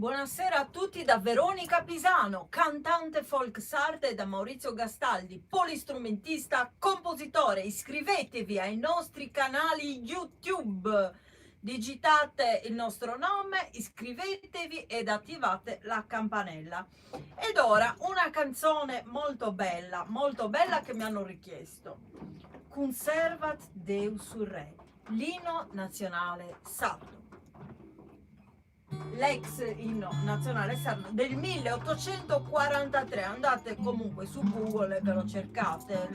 Buonasera a tutti da Veronica Pisano, cantante folk sarda, e da Maurizio Gastaldi, polistrumentista, compositore. Iscrivetevi ai nostri canali YouTube, digitate il nostro nome, iscrivetevi ed attivate la campanella. Ed ora una canzone molto bella che mi hanno richiesto. Conservat Deus Re, l'inno nazionale sardo. L'ex inno nazionale sardo del 1843. Andate comunque su Google e ve lo cercate,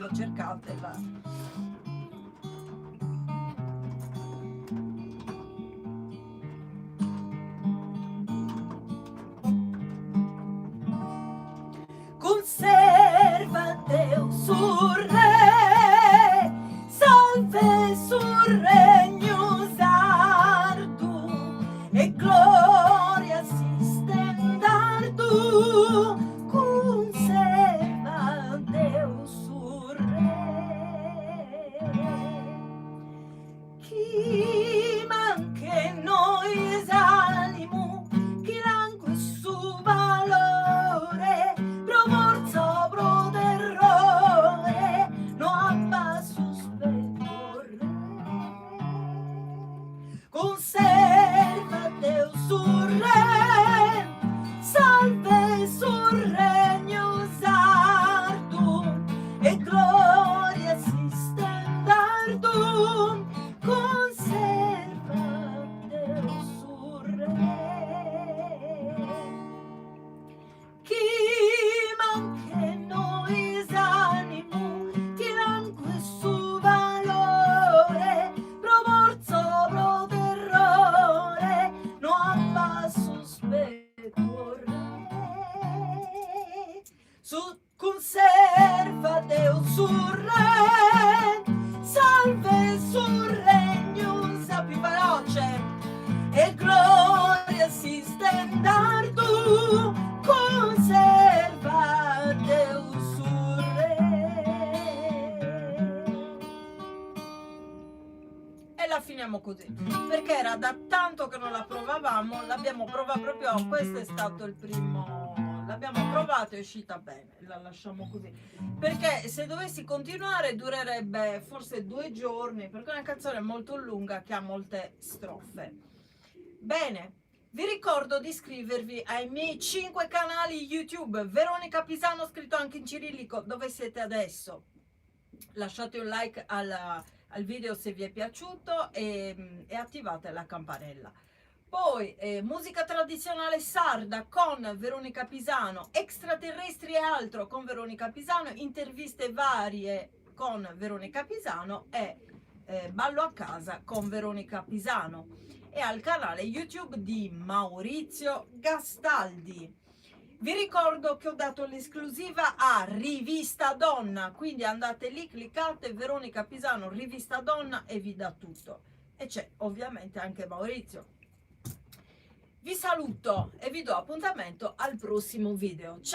Conserva Deus sul re, salve sul regno sardo, e gloria si stendardo. Conserva Deus sul re, chi manche noi esalimo, chi langue su valore, provorzo pro terrore, no abba suspettor re. Conserva Deus sul re, salve sul regno sardo, e gloria si stendardo. Conserva Deus sul re, chi manche noi esanimo, chi langue su valore, provorzo pro terrore, no abba suspettor re. Conserva Deus sul re, salve sul regno sa più veloce, e gloria si stendardo. Conserva Deus sul re. E la finiamo così, perché era da tanto che non la provavamo. L'abbiamo provata proprio, questo è stato il primo, l'abbiamo provato, è uscita bene, la lasciamo così, perché se dovessi continuare durerebbe forse 2 giorni, perché è una canzone molto lunga che ha molte strofe. Bene, vi ricordo di iscrivervi ai miei 5 canali YouTube, Veronica Pisano scritto anche in cirillico, dove siete adesso. Lasciate un like al video se vi è piaciuto e attivate la campanella. Poi musica tradizionale sarda con Veronica Pisano, extraterrestri e altro con Veronica Pisano, interviste varie con Veronica Pisano e ballo a casa con Veronica Pisano, e al canale YouTube di Maurizio Gastaldi. Vi ricordo che ho dato l'esclusiva a Rivista Donna, quindi andate lì, cliccate Veronica Pisano Rivista Donna e vi dà tutto, e c'è ovviamente anche Maurizio. Vi saluto e vi do appuntamento al prossimo video. Ciao!